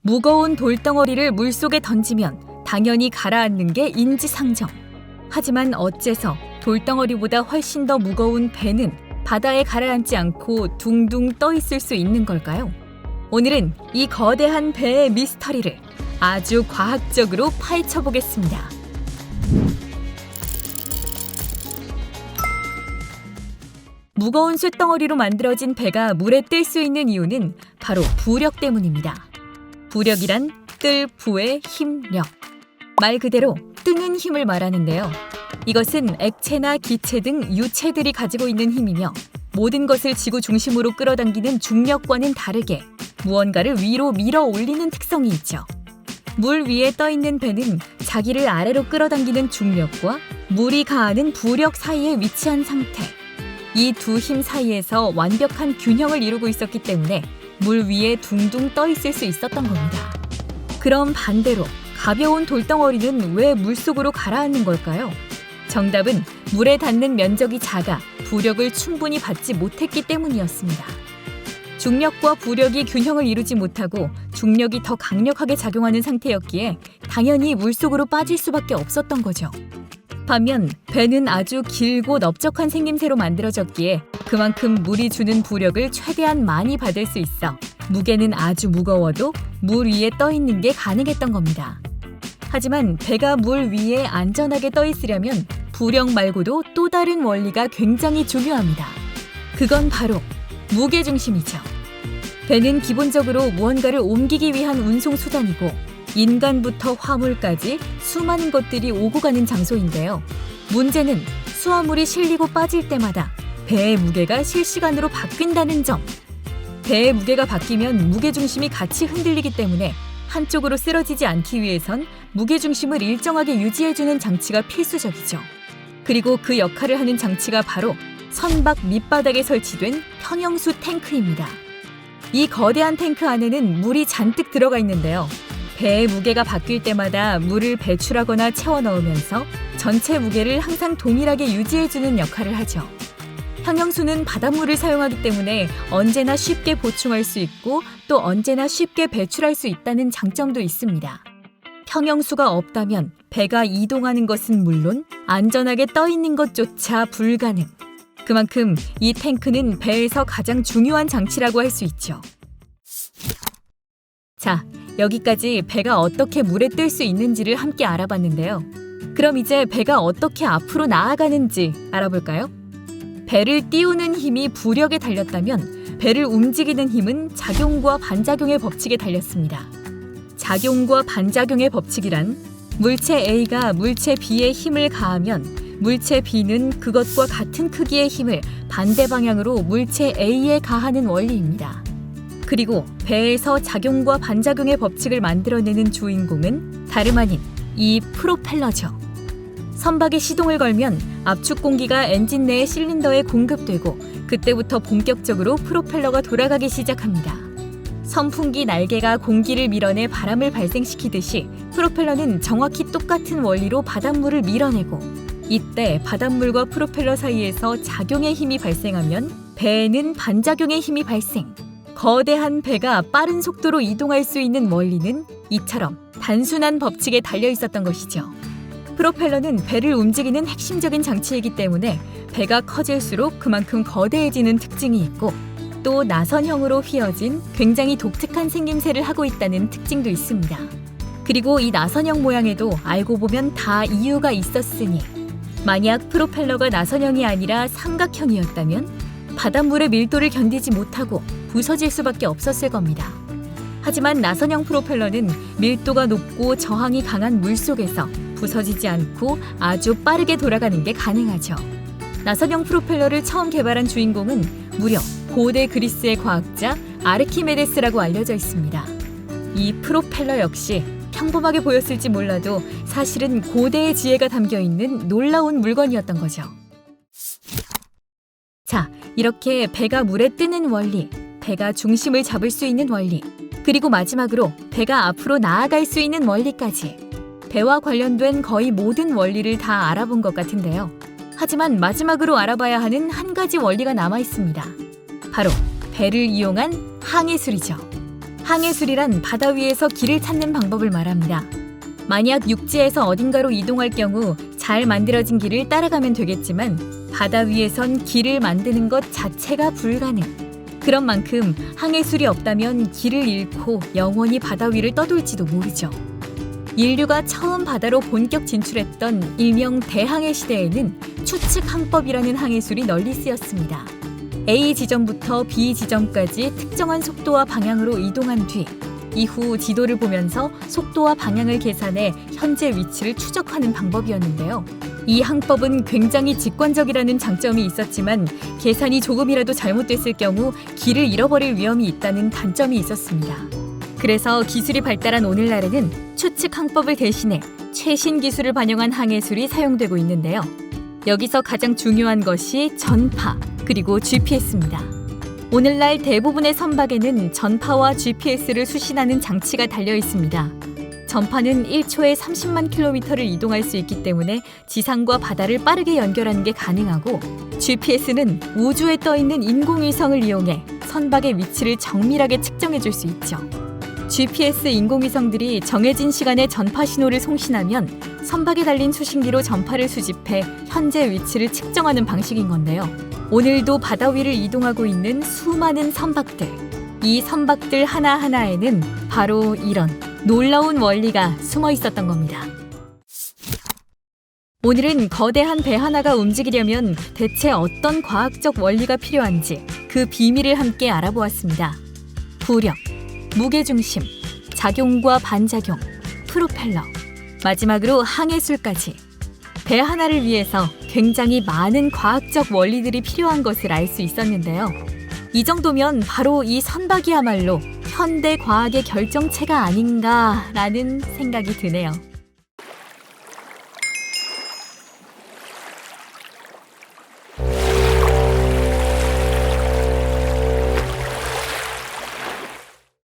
무거운 돌덩어리를 물속에 던지면 당연히 가라앉는 게 인지상정. 하지만 어째서 돌덩어리보다 훨씬 더 무거운 배는 바다에 가라앉지 않고 둥둥 떠 있을 수 있는 걸까요? 오늘은 이 거대한 배의 미스터리를 아주 과학적으로 파헤쳐 보겠습니다. 무거운 쇳덩어리로 만들어진 배가 물에 뜰 수 있는 이유는 바로 부력 때문입니다. 부력이란 뜰 부의 힘력. 말 그대로 뜨는 힘을 말하는데요. 이것은 액체나 기체 등 유체들이 가지고 있는 힘이며 모든 것을 지구 중심으로 끌어당기는 중력과는 다르게 무언가를 위로 밀어 올리는 특성이 있죠. 물 위에 떠 있는 배는 자기를 아래로 끌어당기는 중력과 물이 가하는 부력 사이에 위치한 상태. 이 두 힘 사이에서 완벽한 균형을 이루고 있었기 때문에 물 위에 둥둥 떠 있을 수 있었던 겁니다. 그럼 반대로 가벼운 돌덩어리는 왜 물속으로 가라앉는 걸까요? 정답은 물에 닿는 면적이 작아 부력을 충분히 받지 못했기 때문이었습니다. 중력과 부력이 균형을 이루지 못하고 중력이 더 강력하게 작용하는 상태였기에 당연히 물속으로 빠질 수밖에 없었던 거죠. 반면 배는 아주 길고 넓적한 생김새로 만들어졌기에 그만큼 물이 주는 부력을 최대한 많이 받을 수 있어 무게는 아주 무거워도 물 위에 떠 있는 게 가능했던 겁니다. 하지만 배가 물 위에 안전하게 떠 있으려면 부력 말고도 또 다른 원리가 굉장히 중요합니다. 그건 바로 무게중심이죠. 배는 기본적으로 무언가를 옮기기 위한 운송수단이고 인간부터 화물까지 수많은 것들이 오고 가는 장소인데요. 문제는 수화물이 실리고 빠질 때마다 배의 무게가 실시간으로 바뀐다는 점. 배의 무게가 바뀌면 무게중심이 같이 흔들리기 때문에 한쪽으로 쓰러지지 않기 위해선 무게중심을 일정하게 유지해주는 장치가 필수적이죠. 그리고 그 역할을 하는 장치가 바로 선박 밑바닥에 설치된 평형수 탱크입니다. 이 거대한 탱크 안에는 물이 잔뜩 들어가 있는데요. 배의 무게가 바뀔 때마다 물을 배출하거나 채워 넣으면서 전체 무게를 항상 동일하게 유지해주는 역할을 하죠. 평형수는 바닷물을 사용하기 때문에 언제나 쉽게 보충할 수 있고 또 언제나 쉽게 배출할 수 있다는 장점도 있습니다. 평형수가 없다면 배가 이동하는 것은 물론 안전하게 떠 있는 것조차 불가능. 그만큼 이 탱크는 배에서 가장 중요한 장치라고 할 수 있죠. 자, 여기까지 배가 어떻게 물에 뜰 수 있는지를 함께 알아봤는데요. 그럼 이제 배가 어떻게 앞으로 나아가는지 알아볼까요? 배를 띄우는 힘이 부력에 달렸다면 배를 움직이는 힘은 작용과 반작용의 법칙에 달렸습니다. 작용과 반작용의 법칙이란 물체 A가 물체 B에 힘을 가하면 물체 B는 그것과 같은 크기의 힘을 반대 방향으로 물체 A에 가하는 원리입니다. 그리고 배에서 작용과 반작용의 법칙을 만들어내는 주인공은 다름 아닌 이 프로펠러죠. 선박에 시동을 걸면 압축 공기가 엔진 내의 실린더에 공급되고 그때부터 본격적으로 프로펠러가 돌아가기 시작합니다. 선풍기 날개가 공기를 밀어내 바람을 발생시키듯이 프로펠러는 정확히 똑같은 원리로 바닷물을 밀어내고 이때 바닷물과 프로펠러 사이에서 작용의 힘이 발생하면 배에는 반작용의 힘이 발생. 거대한 배가 빠른 속도로 이동할 수 있는 원리는 이처럼 단순한 법칙에 달려 있었던 것이죠. 프로펠러는 배를 움직이는 핵심적인 장치이기 때문에 배가 커질수록 그만큼 거대해지는 특징이 있고 또 나선형으로 휘어진 굉장히 독특한 생김새를 하고 있다는 특징도 있습니다. 그리고 이 나선형 모양에도 알고 보면 다 이유가 있었으니 만약 프로펠러가 나선형이 아니라 삼각형이었다면 바닷물의 밀도를 견디지 못하고 부서질 수밖에 없었을 겁니다. 하지만 나선형 프로펠러는 밀도가 높고 저항이 강한 물속에서 부서지지 않고 아주 빠르게 돌아가는 게 가능하죠. 나선형 프로펠러를 처음 개발한 주인공은 무려 고대 그리스의 과학자 아르키메데스라고 알려져 있습니다. 이 프로펠러 역시 평범하게 보였을지 몰라도 사실은 고대의 지혜가 담겨있는 놀라운 물건이었던 거죠. 자, 이렇게 배가 물에 뜨는 원리, 배가 중심을 잡을 수 있는 원리, 그리고 마지막으로 배가 앞으로 나아갈 수 있는 원리까지 배와 관련된 거의 모든 원리를 다 알아본 것 같은데요. 하지만 마지막으로 알아봐야 하는 한 가지 원리가 남아 있습니다. 바로 배를 이용한 항해술이죠. 항해술이란 바다 위에서 길을 찾는 방법을 말합니다. 만약 육지에서 어딘가로 이동할 경우 잘 만들어진 길을 따라가면 되겠지만 바다 위에선 길을 만드는 것 자체가 불가능. 그런 만큼 항해술이 없다면 길을 잃고 영원히 바다 위를 떠돌지도 모르죠. 인류가 처음 바다로 본격 진출했던 일명 대항해 시대에는 추측 항법이라는 항해술이 널리 쓰였습니다. A 지점부터 B 지점까지 특정한 속도와 방향으로 이동한 뒤 이후 지도를 보면서 속도와 방향을 계산해 현재 위치를 추적하는 방법이었는데요. 이 항법은 굉장히 직관적이라는 장점이 있었지만 계산이 조금이라도 잘못됐을 경우 길을 잃어버릴 위험이 있다는 단점이 있었습니다. 그래서 기술이 발달한 오늘날에는 추측 항법을 대신해 최신 기술을 반영한 항해술이 사용되고 있는데요. 여기서 가장 중요한 것이 전파, 그리고 GPS입니다. 오늘날 대부분의 선박에는 전파와 GPS를 수신하는 장치가 달려 있습니다. 전파는 1초에 30만 킬로미터를 이동할 수 있기 때문에 지상과 바다를 빠르게 연결하는 게 가능하고 GPS는 우주에 떠 있는 인공위성을 이용해 선박의 위치를 정밀하게 측정해 줄 수 있죠. GPS 인공위성들이 정해진 시간에 전파 신호를 송신하면 선박에 달린 수신기로 전파를 수집해 현재 위치를 측정하는 방식인 건데요. 오늘도 바다 위를 이동하고 있는 수많은 선박들. 이 선박들 하나하나에는 바로 이런 놀라운 원리가 숨어 있었던 겁니다. 오늘은 거대한 배 하나가 움직이려면 대체 어떤 과학적 원리가 필요한지 그 비밀을 함께 알아보았습니다. 부력, 무게중심, 작용과 반작용, 프로펠러, 마지막으로 항해술까지 배 하나를 위해서 굉장히 많은 과학적 원리들이 필요한 것을 알 수 있었는데요. 이 정도면 바로 이 선박이야말로 현대 과학의 결정체가 아닌가라는 생각이 드네요.